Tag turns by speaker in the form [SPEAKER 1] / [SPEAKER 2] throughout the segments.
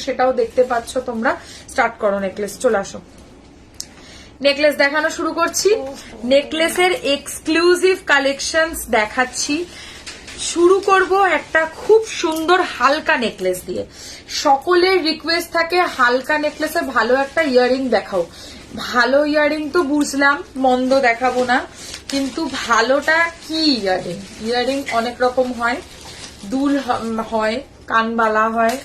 [SPEAKER 1] সেটাও দেখতে পাচ্ছ তোমরা। স্টার্ট করো নেকলেস, চলে আসো। নেকলেস দেখানো শুরু করছি। নেকলেসের এক্সক্লুসিভ কালেকশনস দেখাচ্ছি। শুরু করব একটা খুব সুন্দর হালকা নেকলেস দিয়ে। সকলের রিকোয়েস্ট থাকে হালকা নেকলেসে ভালো একটা ইয়ারিং দেখাও। ভালো ইয়ারিং তো বুঝলাম, মন্দ দেখাবো না, কিন্তু ভালোটা কি ইয়ারিং? ইয়ারিং অনেক রকম হয়, দুল হয়, কানবালা হয়,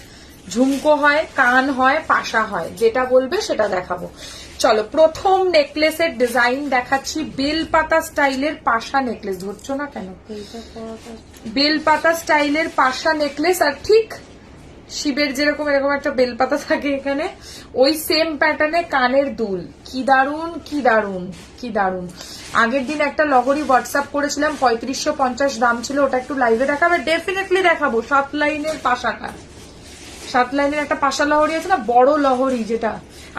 [SPEAKER 1] ঝুমকো হয়, কান হয়, পাশা হয়, যেটা বলবে সেটা দেখাবো। চলো, প্রথম নেকলেসের ডিজাইন দেখাচ্ছি। বেলপাতা স্টাইলের পাশা নেকলেস। ধরছো না কেন? বেলপাতা স্টাইলের পাশা নেকলেস, আর ঠিক শিবের যেরকম এরকম একটা বেলপাতা থাকে এখানে, ওই সেম প্যাটার্নে কানের দুল। কি দারুন, কি দারুন, কি দারুন। আগের দিন একটা লহরি হোয়াটসঅ্যাপ করেছিলাম, 3550 দাম ছিল, ওটা একটু লাইভে দেখাবে, ডেফিনেটলি দেখাবো। 7 লাইনের পাশাটা, 7 লাইনের একটা পাশা লহরি আছে না, বড় লহরি, যেটা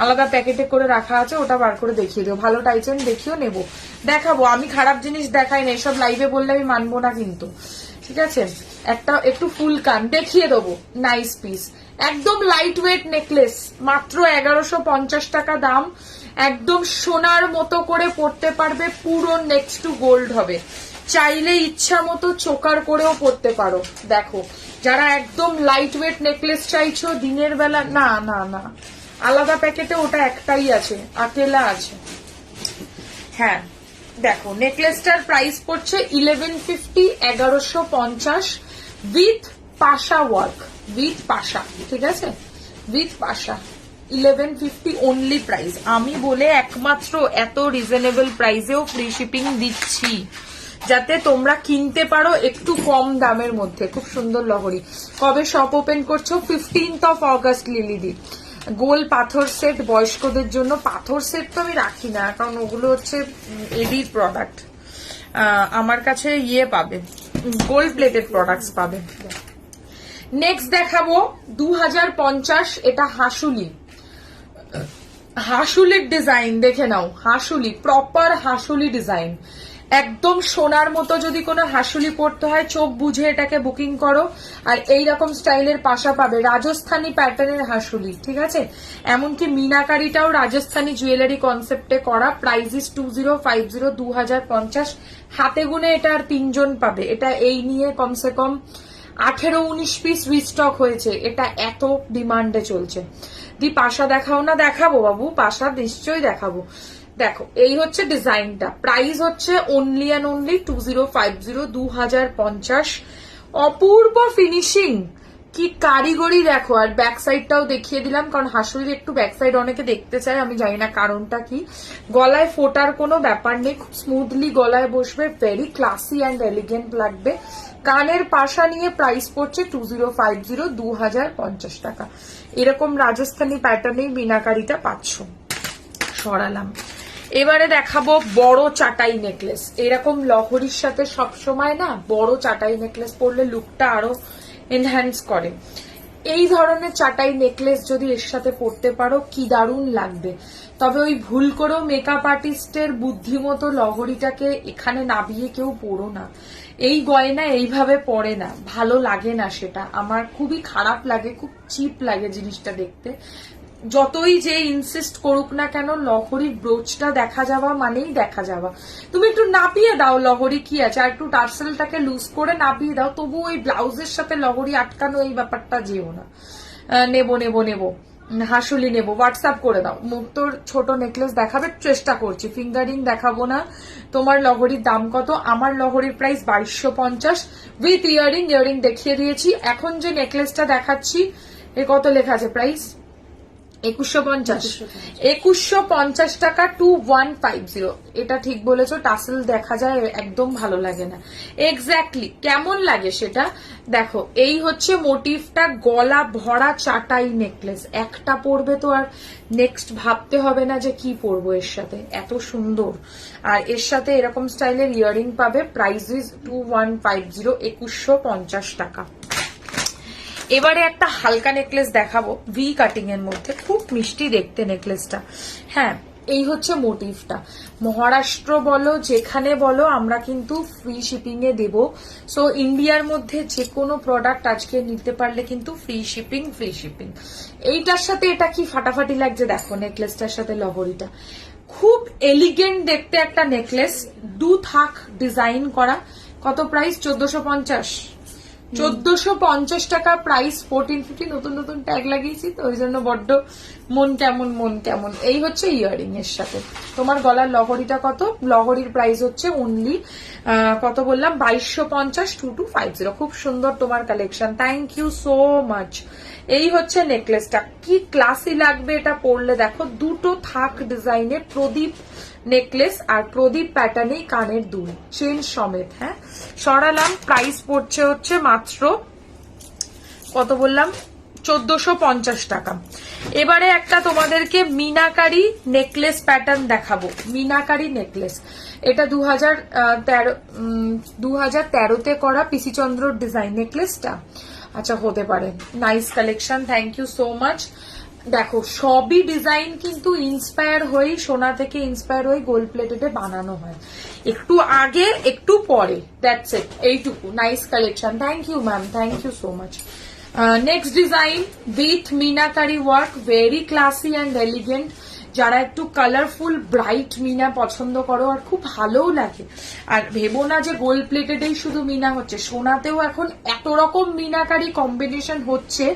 [SPEAKER 1] আলাদা প্যাকেটে করে রাখা আছে, ওটা বার করে দেখিয়ে দেবো। ভালো টাইচেন দেখিও নেবো, দেখাবো। আমি খারাপ জিনিস দেখাই না, এসব লাইভে বললে আমি মানবো না কিন্তু, ঠিক আছে? একটা একটু ফুল কান দেখিয়ে দেবো, নাইস পিস, একদম লাইট ওয়েট নেকলেস, মাত্র 1150 টাকা দাম। একদম সোনার মতো করে পরতে পারবে, পুরো নেক্সট টু গোল্ড হবে। চাইলে ইচ্ছা মতো চোকার করেও পরতে পারো। দেখো, যারা একদম লাইট ওয়েট নেকলেস চাইছো দিনের বেলা, না না না, আলাদা প্যাকেটে ওটা একটাই আছে, আকেলা আছে। হ্যাঁ, দেখো নেকলেসটার প্রাইস পড়ছে 1150, 1150 উইথ পাশা ওয়ার্ক, উইথ পাশা, ঠিক আছে? With Pasha 1150 only price. আমি বলে একমাত্র এত রিজনেবল প্রাইসেও ফ্রি শিপিং দিচ্ছি, যাতে তোমরা কিনতে পারো একটু কম দামের মধ্যে। খুব সুন্দর লহরি। কবে শপ ওপেন করছো? 15th August লিলিদি। গোল পাথর সেট বয়স্কদের জন্য। পাথর সেট তো আমি রাখি না, কারণ ওগুলো হচ্ছে এডির প্রোডাক্ট। আমার কাছে ইয়ে পাবে, গোল্ড প্লেটেড প্রোডাক্টস পাবে। নেক্সট দেখাবো 2050, এটা হাসুলি। হাসুলির ডিজাইন দেখে নাও, হাসুলি, প্রপার হাসুলি ডিজাইন, একদম সোনার মতো। যদি কোনো হাসুলি পড়তে হয় চোখ বুঝে এটাকে বুকিং করো। আর এইরকম স্টাইলের পাশা পাবে, রাজস্থানী প্যাটার্নের হাসুলি, ঠিক আছে? এমনকি মিনাকারিটাও রাজস্থানী জুয়েলারি কনসেপ্টে করা। Price is 2050, 2050। হাতে গুনে এটা আর 3 জন পাবে। এটা এই নিয়ে কমসে কম 18-19 পিস রিস্টক হয়েছে, এটা এত ডিমান্ডে চলছে। দি পাশা দেখাও না? দেখাবো বাবু, পাশা নিশ্চয়ই দেখাবো। দেখো, এই হচ্ছে ডিজাইনটা। প্রাইস হচ্ছে only and only 2050, 2050। Apurba finishing, কি কারিগরি দেখো। আর ব্যাক সাইডটাও দেখিয়ে দিলাম, কারণ হাসুলির একটু ব্যাক সাইড অনেকে দেখতে চায়, আমি জানি না কারণটা কি। গলায় ফোটার কোনো ব্যাপার নেই, খুব স্মুথলি গলায় বসবে, ভেরি ক্লাসি অ্যান্ড এলিগেন্ট লাগবে। কানের পাশা নিয়ে প্রাইস পড়ছে 2050, 2050 টাকা। এরকম রাজস্থানী প্যাটার্নেই মিনাকারিটা পাচ্ছ। সরালাম। এবারে দেখাবো বড় চাটাই নেকলেস। এরকম লহরির সাথে সবসময় না বড় চাটাই নেকলেস পরলে লুকটা আরো এনহ্যান্স করে। এই ধরনের চাটাই নেকলেস যদি এর সাথে পরতে পারো, কি দারুণ লাগবে। তবে ওই ভুল করেও মেকআপ আর্টিস্টের বুদ্ধিমতো লহরিটাকে এখানে নাবিয়ে কেউ পরো না। এই গয়না এইভাবে পরে না, ভালো লাগে না, সেটা আমার খুবই খারাপ লাগে, খুব চিপ লাগে জিনিসটা দেখতে। যতই যে ইনসিস্ট করুক না কেন, লহরির ব্রোচটা দেখা যাওয়া মানেই দেখা যাওয়া। তুমি একটু নাপিয়ে দাও, লহরি কি আছে, আর একটু টার্সেলটাকে লুজ করে নাপিয়ে দাও, তবু ওই ব্লাউজের সাথে লহরি আটকানো এই ব্যাপারটা যেও না। নেবো নেবো নেবো, হাসুলি নেবো, হোয়াটসঅ্যাপ করে দাও। মুক্তোর ছোট নেকলেস দেখাবে চেষ্টা করছি, ফিঙ্গারিং দেখাবো না। তোমার লহরির দাম কত? আমার লহরির প্রাইস 2250 উইথ ইয়ারিং। ইয়ারিং দেখিয়ে দিয়েছি। এখন যে নেকলেসটা দেখাচ্ছি এর কত লেখা আছে প্রাইস? 2150, 2150 টাকা, 2150। এটা ঠিক বলেছো, টাসেল দেখা যায়, একদম ভালো লাগে না। এক্স্যাক্টলি কেমন লাগে সেটা দেখো। এই হচ্ছে মোটিভটা, গলা ভরা চাটাই নেকলেস। একটা পরবে তো আর নেক্সট ভাবতে হবে না যে কি পরবো এর সাথে, এত সুন্দর। আর এর সাথে এরকম স্টাইলের ইয়ারিং পাবে। প্রাইস ইজ 2150, 2150 টাকা। এবারে একটা হালকা নেকলেস দেখাবো ভি কাটিং এর মধ্যে, খুব মিষ্টি দেখতে নেকলেসটা। হ্যাঁ, এই হচ্ছে মোটিভটা। মহারাষ্ট্র বলো যেখানে বলো আমরা কিন্তু ফ্রি শিপিং এ দেব। সো ইন্ডিয়ার মধ্যে যে কোনো প্রোডাক্ট আজকে নিতে পারলে কিন্তু ফ্রি শিপিং। এইটার সাথে এটা কি ফাটাফাটি লাগছে দেখো, নেকলেসটার সাথে লহরিটা খুব এলিগেন্ট দেখতে একটা নেকলেস, 2 থাক ডিজাইন করা। কত প্রাইস? 1450 টাকা প্রাইস। 1450 নতুন নতুন ট্যাগ লাগিয়েছি তো ওই জন্য বড্ড মন কেমন। এই হচ্ছে ইয়ারিং এর সাথে। তোমার গলার লহরিটা কত? লহরির প্রাইস হচ্ছে অনলি কত বললাম? 2250, 2250। খুব সুন্দর তোমার collection, thank you so much. এই হচ্ছে নেকলেসটা, কি ক্লাসি লাগবে এটা পরলে দেখো। 2টো থাক ডিজাইনের প্রদীপ নেকলেস আর প্রদীপ প্যাটার্নে কানের দুল চেন সমেত। হ্যাঁ, সরালাম। প্রাইস পড়ছে হচ্ছে মাত্র কত বললাম? 1450 টাকা। এবারে একটা তোমাদেরকে মিনাকারি নেকলেস প্যাটার্ন দেখাবো। মিনাকারি নেকলেস, এটা 2013তে করা পিসিচন্দ্র ডিজাইন নেকলেসটা। আচ্ছা, হতে পারে। Nice collection, thank you so much. দেখো সবই ডিজাইন কিন্তু ইন্সপায়ার হয়ে, সোনা থেকে ইন্সপায়ার হয়ে গোল্ড প্লেটেডে বানানো হয়, একটু আগে একটু পরে, দ্যাটস ইট, এইটুকু। Nice collection, thank you ma'am, thank you so much. Next design with meenakari work, very classy and elegant. যারা একটু কালারফুল ব্রাইট মিনা পছন্দ করো আর খুব ভালোও লাগে, আর ভেবো না যে গোল্ড প্লেটেডেই শুধু মিনা হচ্ছে, সোনাতেও এখন এত রকম মিনাকারি কম্বিনেশন হচ্ছে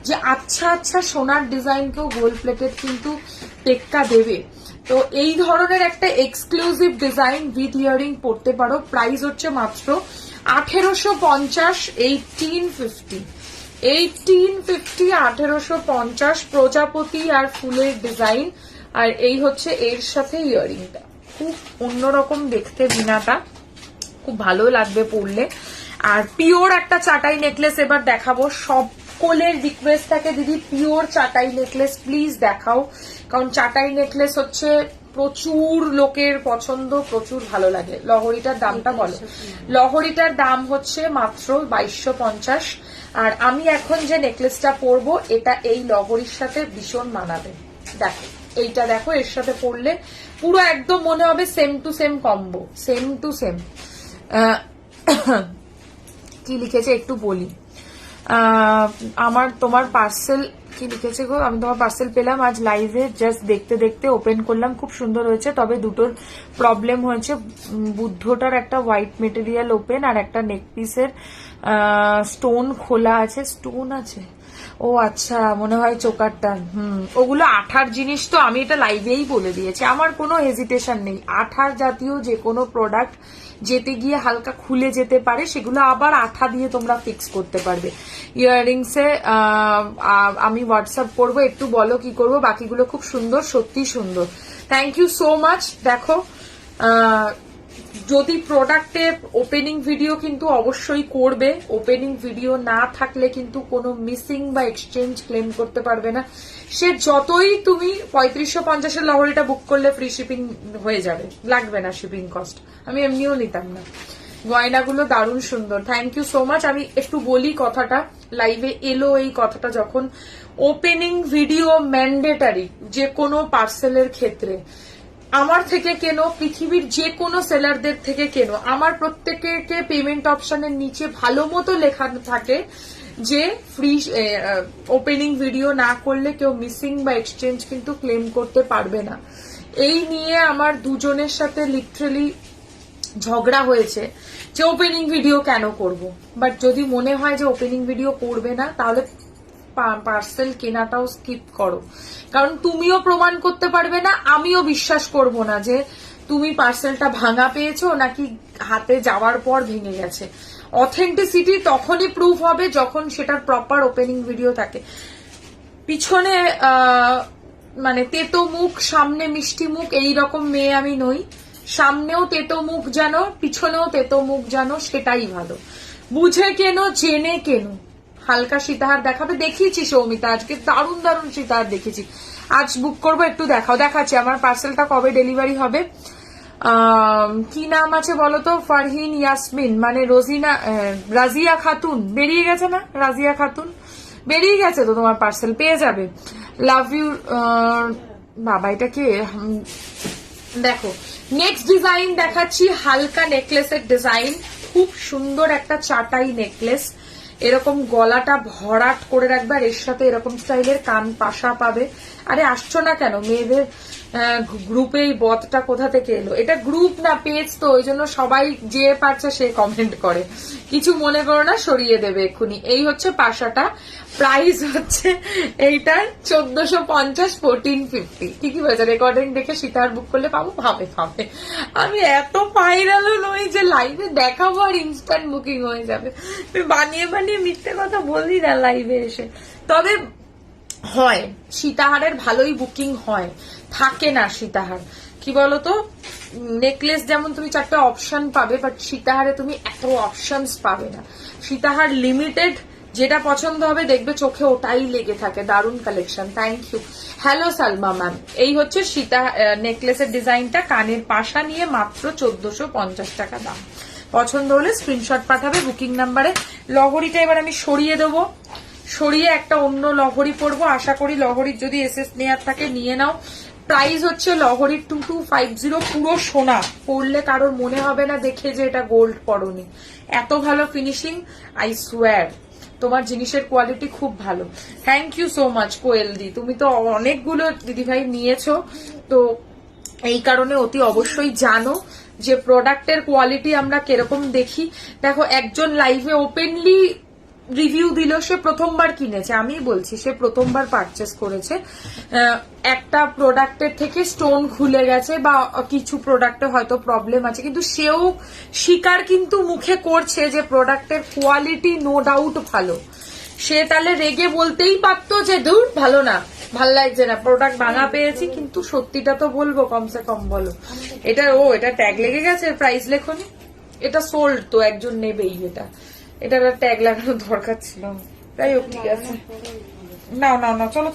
[SPEAKER 1] যে আচ্ছা সোনার ডিজাইনকেও গোল্ড প্লেটেড কিন্তু টেক্কা দেবে। তো এই ধরনের একটা এক্সক্লুসিভ ডিজাইন উইথ ইয়ারিং পড়তে পারো। প্রাইস হচ্ছে মাত্র 1850, 1850, 1850। প্রজাপতি আর ফুলের ডিজাইন, আর এই হচ্ছে এর সাথে ইয়ারিংটা। খুব অন্যরকম দেখতে মিনাটা, খুব ভালো লাগবে পরলে। আর পিওর একটা চাটাই নেকলেস এবার দেখাবো। সকলের রিকোয়েস্ট থাকে দিদি পিওর চাটাই নেকলেস প্লিজ দেখাও, কারণ চাটাই নেকলেস হচ্ছে প্রচুর লোকের পছন্দ, প্রচুর ভালো লাগে। লহরিটার দামটা বলো। লহরিটার দাম হচ্ছে মাত্র 2250। আর আমি এখন যে নেকলেসটা পরবো এটা এই লহরির সাথে ভীষণ মানাবে। দেখো এইটা দেখো, এর সাথে পরলে পুরো একদম মনে হবে same to same combo, same to same. কি লিখেছে একটু বলি। তোমার পার্সেল কি লিখেছে গো? আমি তোমার পার্সেল পেলাম আজ লাইভে, জাস্ট দেখতে ওপেন করলাম, খুব সুন্দর হয়েছে। তবে দুটোর প্রবলেম হয়েছে, বুদ্ধটার একটা হোয়াইট মেটেরিয়াল ওপেন আর একটা নেক পিসের স্টোন খোলা আছে। স্টোন আছে? ও আচ্ছা, মনে হয় চোকারটা। ওগুলো আঠার জিনিস তো, আমি এটা লাইভেই বলে দিয়েছি, আমার কোনো হেজিটেশন নেই। আঠার জাতীয় যে কোনো প্রোডাক্ট যেতে গিয়ে হালকা খুলে যেতে পারে, সেগুলো আবার আঠা দিয়ে তোমরা ফিক্স করতে পারবে। ইয়াররিংসে আমি হোয়াটসঅ্যাপ করবো, একটু বলো কি করবো। বাকিগুলো খুব সুন্দর, সত্যি সুন্দর, থ্যাংক ইউ সো মাচ। দেখো যদি প্রোডাক্টে ওপেনিং ভিডিও কিন্তু অবশ্যই করবে, ওপেনিং ভিডিও না থাকলে কিন্তু কোনো মিসিং বা এক্সচেঞ্জ ক্লেম করতে পারবে না। সে যতই তুমি 3550 লহরিটা বুক করলে ফ্রি শিপিং হয়ে যাবে, লাগবে না শিপিং কস্ট, আমি এমনিও নিতাম না। গয়নাগুলো দারুণ সুন্দর, থ্যাংক ইউ সো মাচ। আমি একটু বলি কথাটা, লাইভে এলো এই কথাটা, যখন ওপেনিং ভিডিও ম্যান্ডেটারি যে কোনো পার্সেলের ক্ষেত্রে, আমার থেকে কেনো, পৃথিবীর যে কোনো সেলারদের থেকে কেনো, আমার প্রত্যেকেরকে পেমেন্ট অপশনের নিচে ভালো মতো লেখা থাকে যে ফ্রি ওপেনিং ভিডিও না করলে কেউ মিসিং বা এক্সচেঞ্জ কিন্তু ক্লেম করতে পারবে না। এই নিয়ে আমার দুজনের সাথে লিটারালি ঝগড়া হয়েছে যে ওপেনিং ভিডিও কেন করব। বাট যদি মনে হয় যে ওপেনিং ভিডিও করবে না, তাহলে পার্সেল কেনাটাও স্কিপ করো, কারণ তুমিও প্রমাণ করতে পারবে না, আমিও বিশ্বাস করব না যে তুমি পার্সেলটা ভাঙা পেয়েছো নাকি হাতে যাওয়ার পর ভেঙে গেছে। অথেন্টিসিটি তখনই প্রুফ হবে যখন সেটার প্রপার ওপেনিং ভিডিও থাকে। পিছনে মানে তেতো মুখ সামনে মিষ্টি মুখ, এইরকম মেয়ে আমি নই। সামনেও তেতো মুখ জানো, পিছনেও তেতো মুখ জানো, সেটাই ভালো। বুঝে কেন, জেনে কেন। হালকা সীতাহার দেখাবে, দেখিয়েছি সৌমিতা আজকে, দারুণ দারুণ সীতাহার দেখেছি। আজ বুক করবো, একটু দেখাও। দেখাচ্ছি আমার পার্সেলটা কবে ডেলিভারি হবে। কি নাম আছে বলতো? ফারহিন ইয়াসমিন, মানে রাজিয়া খাতুন। বেরিয়ে গেছে না রাজিয়া খাতুন? বেরিয়ে গেছে তো, তোমার পার্সেল পেয়ে যাবে। লাভ ইউ বাবা এটাকে দেখো নেক্সট ডিজাইন দেখাচ্ছি, হালকা নেকলেসের ডিজাইন, খুব সুন্দর একটা চাটাই নেকলেস, এরকম গলাটা ভরাট করে রাখবে আর এর সাথে এরকম স্টাইলের কান পাশা পাবে। আরে আসছো না কেন মেয়েদের গ্রুপে? এই বদটা কোথা থেকে এলো? এটা গ্রুপ না পেজ, তো ওই জন্য সবাই যে পারছে সে কমেন্ট করে, কিছু মনে করো না, সরিয়ে দেবে এক্ষুনি। এই হচ্ছে পাশাটা, প্রাইস হচ্ছে এইটার 1450, 1450। ঠিকই বলেছে, রেকর্ডিং দেখে সীতাহার বুক করলে পাবো, পাবে। আমি এত ভাইরাল নই যে লাইভে দেখাবো আর ইনস্ট্যান্ট বুকিং হয়ে যাবে। বানিয়ে মিথ্যে কথা বলি না লাইভে এসে। তবে হয় সীতাহারের ভালোই বুকিং হয়, থাকে না সীতাহার। কি বলতো, নেকলেস যেমন তুমি 4টা অপশন পাবে, বাট সীতাহারে তুমি এত অপশনস পাবে না। সীতাহার লিমিটেড, যেটা পছন্দ হবে দেখবে চোখে ওটাই লেগে থাকে। দারুণ collection, thank you. Hello Salma ma'am, এই হচ্ছে সীতা নেকলেসের ডিজাইনটা, কানের পাশা নিয়ে মাত্র 1450 টাকা দাম। পছন্দ হলে স্ক্রিনশট পাঠাবে বুকিং নাম্বারে। লহরিটা এবার আমি সরিয়ে দেবো, সরিয়ে একটা অন্য লহরি পরবো। আশা করি লহরির যদি এসএস নেয়ার থাকে নিয়ে নাও। প্রাইস হচ্ছে লহরির 2250, পুরো সোনা, পরলে কারোর মনে হবে না দেখে যে এটা গোল্ড পরনি। এত ভালো ফিনিশিং, আই সোয়ার তোমার জিনিসের কোয়ালিটি খুব ভালো। থ্যাংক ইউ সো মাচ কোয়েল দি, তুমি তো অনেকগুলো দিদিভাই নিয়েছো, তো এই কারণে অতি অবশ্যই জানো যে প্রোডাক্টের কোয়ালিটি আমরা কিরকম দেখি। দেখো একজন লাইভে ওপেনলি রিভিউ দিল, সে প্রথমবার কিনেছে, আমি বলছি সে প্রথমবার পারচেস করেছে, একটা প্রোডাক্টের থেকে স্টোন খুলে গেছে বা কিছু প্রোডাক্টে হয়তো প্রবলেম আছে, কিন্তু সেও স্বীকার কিন্তু মুখে করছে যে প্রোডাক্টের কোয়ালিটি নো ডাউট ভালো। সে তাহলে রেগে বলতেই পারতো যে দূর ভালো না, ভাল লাগছে না, প্রোডাক্ট ভাঙা পেয়েছি, কিন্তু সত্যিটা তো বলবো কমসে কম। বলো এটা ট্যাগ লেগে গেছে, প্রাইস লেখনি, এটা সোল্ড তো একজন নেবেই, এটার ট্যাগ লাগানোর দরকার ছিল। তাই হোক, ঠিক আছে, না চলো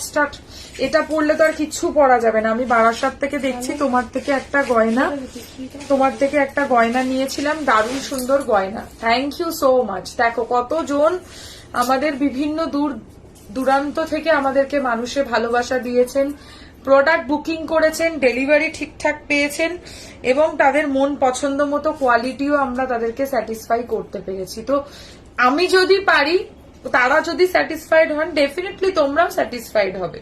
[SPEAKER 1] স্টার্ট। এটা পড়লে তো আর কিচ্ছু পরা যাবে না। আমি বারাসাত থেকে দেখছি তোমার থেকে একটা গয়না নিয়েছিলাম, দারুণ সুন্দর গয়না, থ্যাংক ইউ সো মাচ। দেখো কতজন আমাদের বিভিন্ন দূরান্ত থেকে আমাদেরকে মানুষে ভালোবাসা দিয়েছেন, প্রোডাক্ট বুকিং করেছেন, ডেলিভারি ঠিকঠাক পেয়েছেন, এবং তাদের মন পছন্দ মতো কোয়ালিটিও আমরা তাদেরকে স্যাটিসফাই করতে পেরেছি। তো আমি যদি পারি, তারা যদি স্যাটিসফাইড হন, ডেফিনেটলি তোমরাও স্যাটিসফাইড হবে।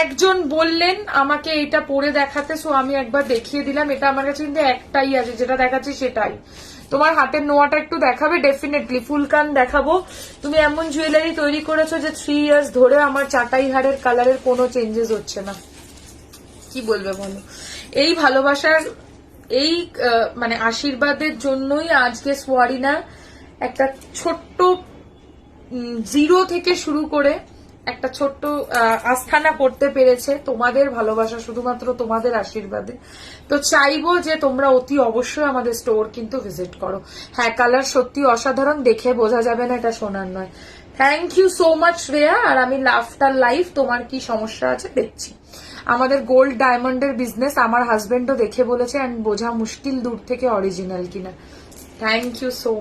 [SPEAKER 1] একজন বললেন আমাকে এটা পরে দেখাতে, সো আমি একবার দেখিয়ে দিলাম। এটা আমার কাছে কিন্তু একটাই আছে, যেটা দেখাচ্ছি সেটাই। তোমার হাতের নোয়াটা একটু দেখাবে? ডেফিনেটলি ফুল কান দেখাবো। তুমি এমন জুয়েলারি তৈরি করেছো যে 3 ইয়ার্স ধরে আমার চাটাই হারের কালারের কোনো চেঞ্জেস হচ্ছে না। কি বলবে বলো? এই ভালোবাসার, এই মানে আশীর্বাদের জন্যই আজকে সোয়ারিনা একটা ছোট্ট জিরো থেকে শুরু করে একটা ছোট্ট আস্থানা করতে পেরেছে, তোমাদের ভালোবাসা, শুধুমাত্র তোমাদের আশীর্বাদে। তো চাইবো যে তোমরা অতি অবশ্যই আমাদের স্টোর কিন্তু ভিজিট করো। হ্যাঁ, কালার সত্যি অসাধারণ, দেখে বোঝা যাবে না এটা সোনার নয়। Thank you so much Shreya. আর আমি লাফটার লাইফ, তোমার কি সমস্যা আছে দেখছি। আমাদের গোল্ড ডায়মন্ডের বিজনেস আমার হাজবেন্ডও দেখে বলেছে, এন্ড বোঝা মুশকিল দূর থেকে অরিজিনাল কিনা। Thank you so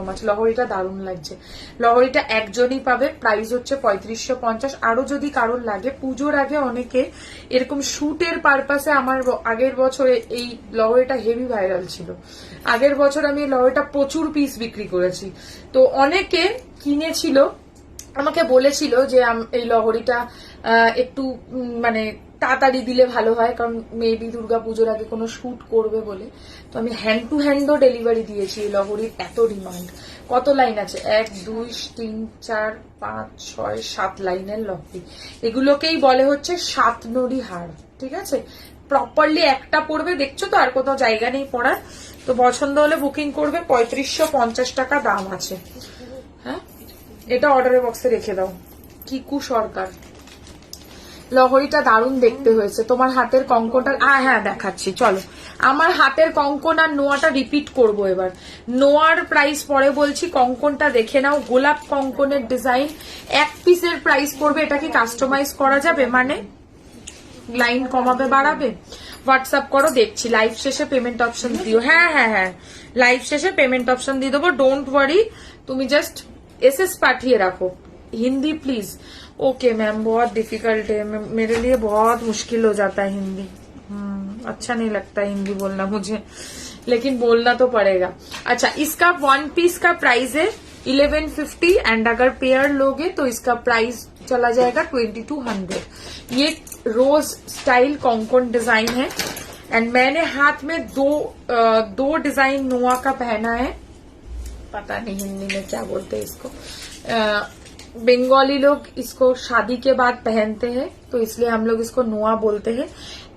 [SPEAKER 1] much. লহরিটা দারুণ লাগছে। লহরিটা একজনই পাবে, প্রাইস হচ্ছে 3550। আরো যদি কারোর লাগে, পুজোর আগে অনেকে এরকম শুটের পারপাসে, আমার আগের বছরে এই লহরিটা হেভি ভাইরাল ছিল, আগের বছর আমি এই লহরিটা প্রচুর পিস বিক্রি করেছি। তো অনেকে কিনেছিল, আমাকে বলেছিল যে এই লহরিটা একটু মানে তাড়াতাড়ি দিলে ভালো হয়, কারণ মেবি দুর্গাপুজোর আগে কোনো শুট করবে বলে। তো আমি হ্যান্ড টু হ্যান্ডও ডেলিভারি দিয়েছি। এই লহরির এত ডিমান্ড। কত লাইন আছে? 1 2 3 4 5 6 7 লাইনের লহরি। এগুলোকেই বলে হচ্ছে 7 নড়ি হার। ঠিক আছে, প্রপারলি একটা পড়বে, দেখছো তো, আর কোথাও জায়গা নেই পড়ার। তো পছন্দ হলে বুকিং করবে, 3550 টাকা দাম আছে। হ্যাঁ, এটা অর্ডারের বক্সে রেখে দাও। কিকু সরকার, লহরিটা দারুণ দেখতে হয়েছে। তোমার হাতের কঙ্কনটা, হ্যাঁ দেখাচ্ছি, চলো। আমার হাতের কঙ্কন আর নোয়াটা রিপিট করব এবার। নোয়ার প্রাইস পরে বলছি, কঙ্কনটা দেখে নাও। গোলাপ কঙ্কনের ডিজাইন, 1 পিসের প্রাইস পড়বে। এটা কি কাস্টমাইজ করা যাবে? মানে লাইন কমাবে বাড়াবে? হোয়াটসঅ্যাপ করো, দেখছি। লাইভ শেষে পেমেন্ট অপশন দিও। হ্যাঁ, লাইভ শেষে পেমেন্ট অপশন দিয়ে দেবো, ডোন্ট ওয়ারি। তুমি জাস্ট এসএস পাঠিয়ে রাখো। হিন্দি প্লিজ, ओके मैम, बहुत डिफिकल्ट है मेरे लिए, बहुत मुश्किल हो जाता है हिंदी। अच्छा नहीं लगता हिंदी बोलना मुझे, लेकिन बोलना तो पड़ेगा। अच्छा, इसका 1 पीस का प्राइस है 1150 एंड अगर पेयर लोगे तो इसका प्राइस चला जाएगा 2200। ये रोज स्टाइल कॉन्कोन डिजाइन है एंड मैंने हाथ में दो डिजाइन नोआ का पहना है, पता नहीं हिंदी में क्या बोलते हैं इसको। बंगाली लोग इसको शादी के बाद पहनते हैं तो इसलिए हम लोग इसको नोआ बोलते हैं।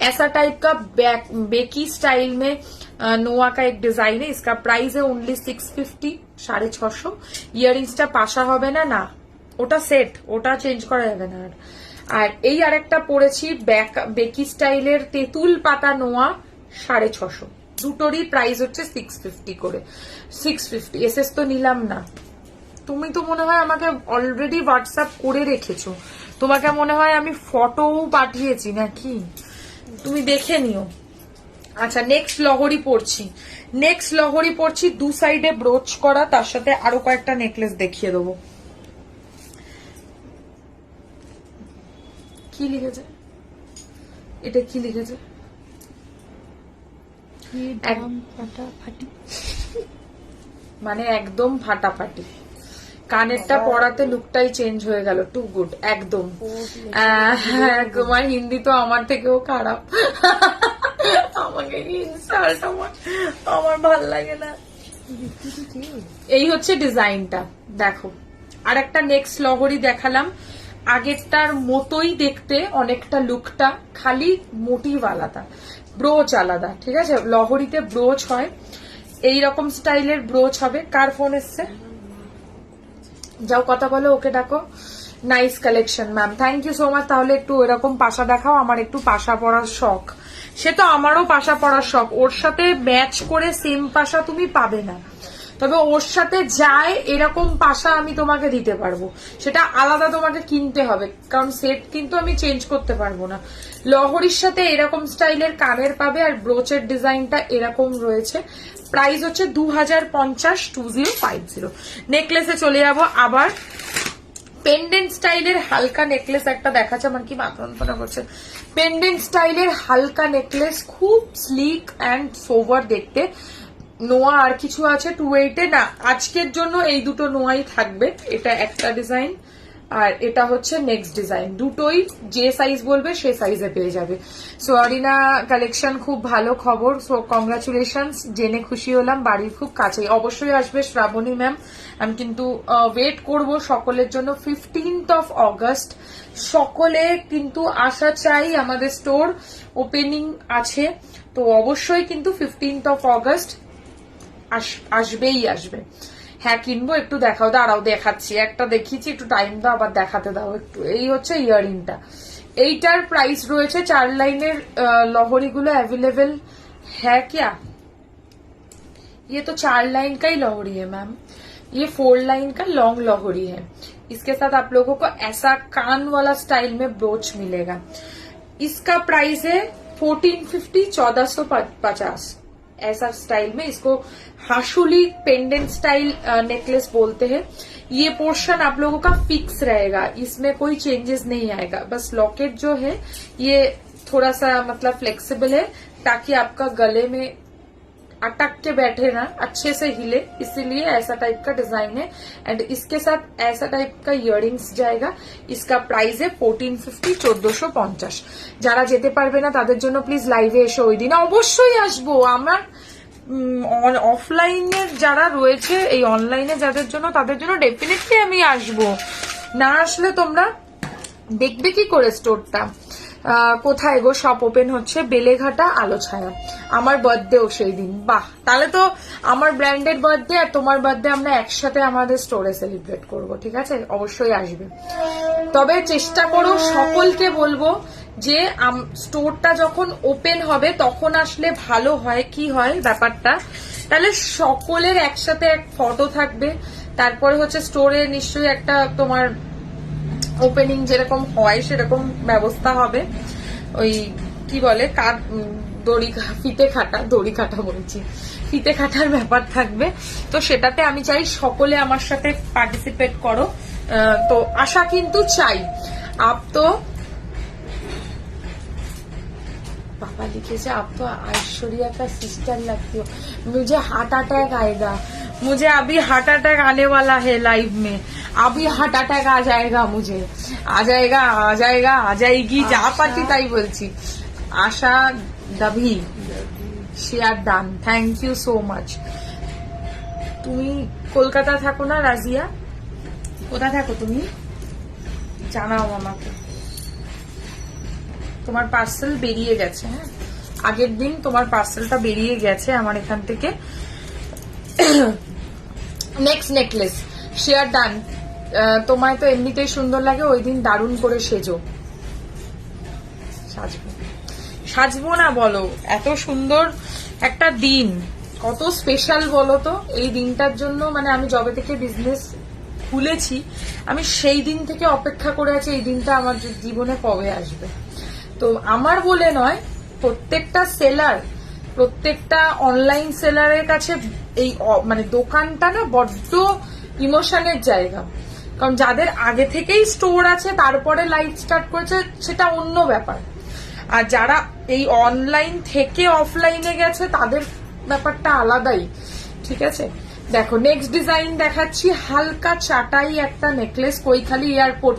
[SPEAKER 1] ऐसा टाइप का बेकी स्टाइल में নোয়া का एक डिजाइन है। इसका प्राइस है ओनली 650, 650। ইয়ারিংসটা পাশা হবে না, না ওটা সেট, ওটা চেঞ্জ করা যাবে না। আর এই আরেকটা পরেছি বেকি স্টাইলের তেঁতুল পাতা নোয়া 650, দুটোরই প্রাইস হচ্ছে 650 করে। 650 এসএস তো নিলাম না। তুমি তো মনে হয় আমাকে অলরেডি হোয়াটসঅ্যাপ করে রেখেছো, তোমাকে মনে হয় আমি ফটোও পাঠিয়েছি নাকি, তুমি দেখে নিও। আচ্ছা, নেক্সট লহরি পড়ছি, দু সাইডে ব্রোচ করা, তার সাথে আরো কয়েকটা নেকলেস দেখিয়ে দেবো। কি লিখেছে এটা, কি লিখেছে? মানে একদম ফাটাফাটি। কানেরটা পড়াতে লুকটাই চেঞ্জ হয়ে গেল, টু গুড একদম। তোমার হিন্দি তো আমার থেকেও খারাপ, আমাকে ইনসাল্ট, আমার ভাল লাগে না। এই হচ্ছে ডিজাইনটা, দেখো। আর একটা নেক্সট লহরি দেখালাম, আগেরটার মতোই দেখতে অনেকটা লুকটা, খালি মোটিভ আলাদা, ব্রোচ আলাদা, ঠিক আছে? লহরিতে ব্রোচ হয়, এইরকম স্টাইলের ব্রোচ হবে। কার ফোন এসছে? যাও কথা বলো, ওকে ডাকো। Nice collection ma'am, thank you so much. তাহলে একটু এরকম পাশা দেখাও, আমার একটু পাশা পরার শখ। সে তো আমারও পাশা পরার শখ, ওর সাথে ম্যাচ করে সেম পাশা তুমি পাবে না, তবে ওর সাথে যায় এরকম পাশা আমি তোমাকে দিতে পারবো, সেটা আলাদা তোমাকে কিনতে হবে, কারণ সেট কিন্তু আমি চেঞ্জ করতে পারবো না। লহরির সাথে এরকম স্টাইলের কানের পাবে আর ব্রোচের ডিজাইনটা এরকম রয়েছে। প্রাইস হচ্ছে 2050, 2050। নেকলেসে চলে যাবো আবার। পেন্ডেন্ট স্টাইলের হালকা নেকলেস একটা দেখাচ্ছে, আমার কি মাথা যন্ত্রণা করছে। পেন্ডেন্ট স্টাইলের হালকা নেকলেস, খুব স্লিক অ্যান্ড সোভার দেখতে। নোয়া আর কিছু আছে 280 না, আজকের জন্য এই দুটো নোয়াই থাকবে। এটা একটা ডিজাইন আর এটা হচ্ছে নেক্সট ডিজাইন, দুটোই যে সাইজ বলবে সে সাইজে পেয়ে যাবে। সো অরিনা কালেকশন, খুব ভালো খবর, সো কংগ্রাচুলেশনস, জেনে খুশি হলাম। বাড়ির খুব কাছেই, অবশ্যই আসবে শ্রাবণী ম্যাম। আমি কিন্তু ওয়েট করব সকলের জন্য। 15 অগস্ট সকলে কিন্তু আসা চাই, আমাদের স্টোর ওপেনিং আছে, তো অবশ্যই কিন্তু 15 অগস্ট আসবেই আসবে। হ্যাঁ কিনবো, একটু দেখাও, দাঁড়াও দেখাচ্ছি। একটা দেখিয়েছি, একটু টাইম দাও, আবার দেখাতে দাও একটু। এই হচ্ছে ইয়ারিংটা, এইটার প্রাইস রয়েছে 4 লাইনের লহরিগুলো অ্যাভেলেবেল হ্যাঁ क्या? ये तो 4 लाइन का ही लहोरी है मैम, ये 4 लाइन का लॉन्ग लहोरी है। इसके साथ आप लोगों को ऐसा कान वाला स्टाइल में ब्रोच मिलेगा। इसका प्राइस है 1450, 1450 ऐसा स्टाइल में। इसको हाशुली पेंडेंट स्टाइल नेकलेस बोलते हैं। ये पोर्शन आप लोगों का फिक्स रहेगा, इसमें कोई चेंजेस नहीं आएगा। बस लॉकेट जो है ये थोड़ा सा मतलब फ्लेक्सिबल है, ताकि आपका गले में अटक के बैठे ना, अच्छे से हिले, इसीलिए ऐसा टाइप का डिजाइन है। एंड इसके साथ ऐसा टाइप का इयररिंग्स जाएगा। इसका प्राइस है 1450, 1450। যারা যেতে পারবে না তাদের জন্য প্লিজ লাইভে এসে ওই দিন অবশ্যই আসবো। আমার অফলাইনের যারা রয়েছে, এই অনলাইনে যাদের জন্য, তাদের জন্য ডেফিনেটলি আমি আসবো। না আসলে তোমরা দেখবে কি করে স্টোরটা। কোথায় গো? শপ ওপেন হচ্ছে বেলেঘাটা আলো ছায়া। আমার বার্থডেও সেই দিন। বাহ, তাহলে তো আমার ব্র্যান্ডেড বার্থডে আর তোমার বার্থডে আমরা একসাথে আমাদের স্টোরে সেলিব্রেট করব, ঠিক আছে? অবশ্যই আসবে। তবে চেষ্টা করো, সকলকে বলবো যে স্টোরটা যখন ওপেন হবে তখন আসলে ভালো হয়। কি হয় ব্যাপারটা, তাহলে সকলের একসাথে এক ফটো থাকবে। তারপরে হচ্ছে স্টোরে নিশ্চয়ই একটা তোমার ওপেনিং যেরকম হয় সেরকম ব্যবস্থা হবে। ওই কি বলে ফিতে খাটার ব্যাপার থাকবে। তো সেটাতে আমি চাই সকলে আমার সাথে পার্টিসিপেট করো। তো আশা কিন্তু চাই आप तो पापा लिखे आप तो ऐश्वर्या का सिस्टर लगती हो, मुझे हार्ट अटैक आएगा, मुझे अभी हार्ट अटैक आने वाला है लाइव में, अभी हार्ट अटैक आ जाएगा, मुझे आ जाएगा आ जाएगा आ जाएगी जा पाती ताई बोलছি। आशा दभी share done, thank you so much. তুমি কলকাতা থাকো না রাজিয়া? কোথায় থাকো তুমি জানাও আমাকে। তোমার পার্সেল বেরিয়ে গেছে, হ্যাঁ আগের দিন তোমার পার্সেলটা বেরিয়ে গেছে আমার এখান থেকে। Next necklace share done. তোমায় তো এমনিতেই সুন্দর লাগে, ওই দিন দারুণ করে সেজো। সাজবো সাজবো না বলো, এত সুন্দর একটা দিন, কত স্পেশাল বলো তো এই দিনটার জন্য। মানে আমি যবে থেকে বিজনেস খুলেছি আমি সেই দিন থেকে অপেক্ষা করে আছি এই দিনটা আমার জীবনে কবে আসবে। তো আমার বলে নয়, প্রত্যেকটা সেলার, প্রত্যেকটা অনলাইন সেলারের কাছে এই মানে দোকানটা না বড্ড ইমোশনের জায়গা। কারণ যাদের আগে থেকেই স্টোর আছে তারপরে লাইফ স্টার্ট করেছে সেটা অন্য ব্যাপার, আর যারা এই অনলাইন থেকে অফলাইনে গেছে তাদের ব্যাপারটা আলাদাই, ঠিক আছে। দেখো নেক্সট ডিজাইন দেখাচ্ছি, হালকা চাটাই একটা নেকলেস, কৈখালি এয়ারপোর্ট,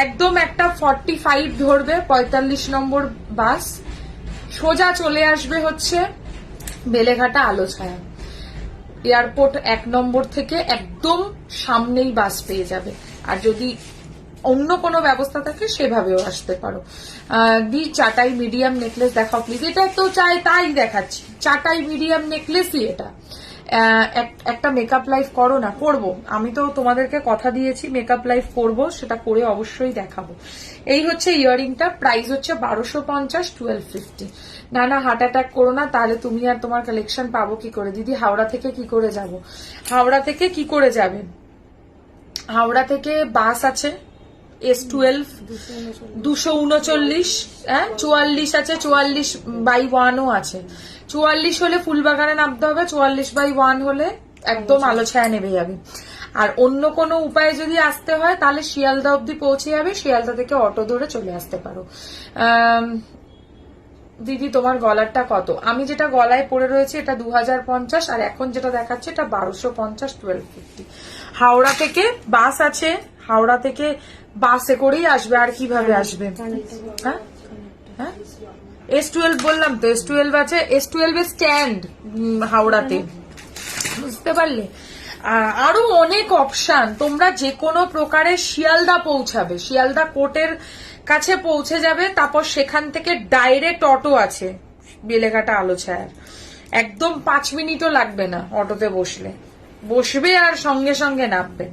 [SPEAKER 1] একদম একটা 45 ধরবে, 45 নম্বর বাস, সোজা চলে আসবে হচ্ছে বেলেঘাটা আলো ছায়া, এয়ারপোর্ট 1 নম্বর থেকে একদম সামনেই বাস পেয়ে যাবে। আর যদি অন্য কোনো ব্যবস্থা থাকে সেভাবেও আসতে পারো। দি চাটাই মিডিয়াম নেকলেস দেখাও প্লিজ। এটা তো চাই তাই দেখাচ্ছি, চাটাই মিডিয়াম নেকলেসই এটা। একটা মেকআপ লাইভ করো না, করবো, আমি তো তোমাদেরকে কথা দিয়েছি মেকআপ লাইভ করবো, সেটা করে অবশ্যই দেখাবো। এই হচ্ছে ইয়াররিংটা, প্রাইস হচ্ছে 1250, 1250। না না হার্ট অ্যাটাক করো না, তাহলে তুমি আর তোমার কালেকশন পাবো কি করে দিদি? হাওড়া থেকে কি করে যাব? হাওড়া থেকে কি করে যাবে? হাওড়া থেকে বাস আছে S12 239, হ্যাঁ 44 আছে, 44/1ও আছে। 44 হলে ফুলবাগানে নামতে হবে, 44/1 হলে একদম আলো ছায়া নেমে যাবে। আর অন্য কোনো উপায়ে যদি আসতে হয় তাহলে শিয়ালদা অব্দি পৌঁছে যাবে, শিয়ালদা থেকে অটো ধরে চলে আসতে পারো। দিদি তোমার গলারটা কত? আমি যেটা গলায় পরে রয়েছে এটা 2050, আর এখন যেটা দেখাচ্ছে এটা 1250, 1250। হাওড়া থেকে বাস আছে, হাওড়া থেকে বাসে করেই আসবে, আর কিভাবে আসবে? হ্যাঁ হ্যাঁ S12 বললাম তো, S12 আছে, S12 এর স্ট্যান্ড হাওড়াতে, বুঝতে পারলে? আরো অনেক অপশন, তোমরা যে কোনো প্রকারে শিয়ালদা পৌঁছাবে, শিয়ালদা কোর্টের কাছে পৌঁছে যাবে, তারপর সেখান থেকে ডাইরেক্ট অটো আছে বেলেঘাটা আলো ছায়ার, একদম 5 মিনিটও লাগবে না অটোতে বসবে আর সঙ্গে সঙ্গে নামবে।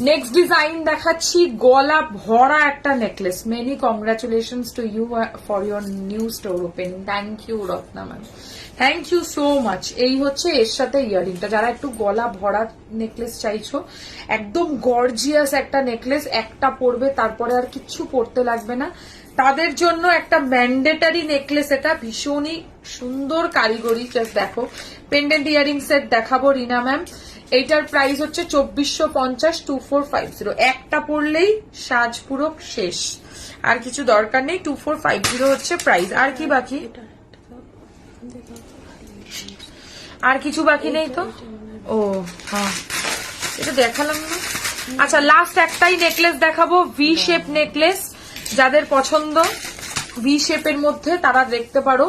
[SPEAKER 1] নেক্সট ডিজাইন দেখাচ্ছি, গলা ভরা একটা necklace. Many congratulations to you for your new store opening. Thank you Ratna ma'am, thank you so much. এই হচ্ছে এর সাথে ইয়াররিংটা, যারা একটু গলা ভরা নেকলেস চাইছো, একদম গর্জিয়াস একটা নেকলেস, একটা পরবে তারপরে আর কিচ্ছু পরতে লাগবে না, তাদের জন্য একটা ম্যান্ডেটারি নেকলেস। এটা ভীষণই সুন্দর কারিগরি, জাস্ট দেখো। পেন্ডেন্ট ইয়ারিং সেট দেখাবো রিনা ম্যাম, এইটার প্রাইস হচ্ছে 2450, 2450। একটা পরলেই সাজ পুরো শেষ, আর কিছু দরকার নেই। 2450 হচ্ছে প্রাইস। আর কি বাকি? আর কিছু বাকি নেই তো? ও হ্যাঁ, এটা দেখালাম না। আচ্ছা লাস্ট একটাই নেকলেস দেখাবো, ভি শেপ নেকলেস, যাদের পছন্দ ভি শেপের মধ্যে তারা দেখতে পারো।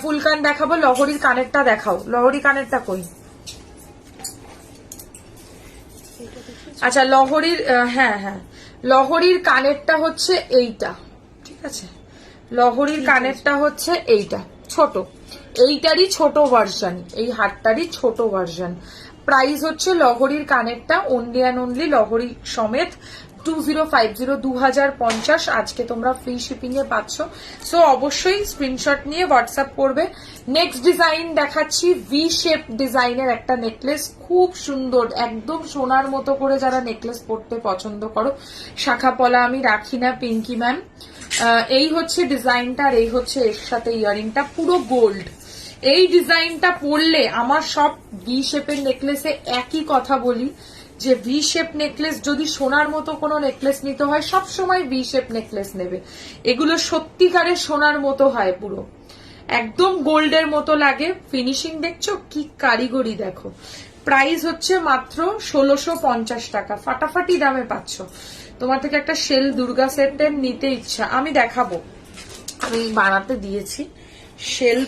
[SPEAKER 1] ফুল কান দেখাবো, লহরির কানেরটা দেখাও, লহরি কানেরটা কই? আচ্ছা লহরির, হ্যাঁ হ্যাঁ লহরির কানেরটা হচ্ছে এইটা, ঠিক আছে, লহরির কানেরটা হচ্ছে এইটা, ছোট, এইটারই ছোট ভার্সন, এই হারটারই ছোট ভার্সন। প্রাইস হচ্ছে লহরির কানেরটা অনলি অ্যান্ড অনলি লহরি সমেত 2050, 2050। আজকে তোমরা ফ্রি শিপিং এ পাচ্ছ, সো অবশ্যই স্ক্রিনশট নিয়ে হোয়াটসঅ্যাপ করবে। নেক্সট ডিজাইন দেখাচ্ছি, ভি শেপ ডিজাইনের একটা নেকলেস, খুব সুন্দর, একদম সোনার মতো করে যারা নেকলেস পরতে পছন্দ করো। শাখা পলা আমি রাখি না পিঙ্কি ম্যাম। এই হচ্ছে ডিজাইনটা, আর এই হচ্ছে এর সাথে ইয়ারিংটা, পুরো গোল্ড। এই ডিজাইনটা পরলে আমার সব ভি শেপের নেকলেসে একই কথা বলি যে ভি শেপ নেকলেস, যদি সোনার মতো কোনো নেকলেস নিতে হয় সব সময় ভি শেপ নেকলেস নেবে। এগুলো সত্যিকারের সোনার মতো হয়, পুরো একদম গোল্ডের মতো লাগে। ফিনিশিং দেখছো কি কারিগরি দেখো। প্রাইস হচ্ছে মাত্র 1650 টাকা, ফাটাফাটি দামে পাচ্ছ। তোমার থেকে একটা শেল দুর্গা সেটের নিতে ইচ্ছা, আমি দেখাবো, আমি বানাতে দিয়েছি শেল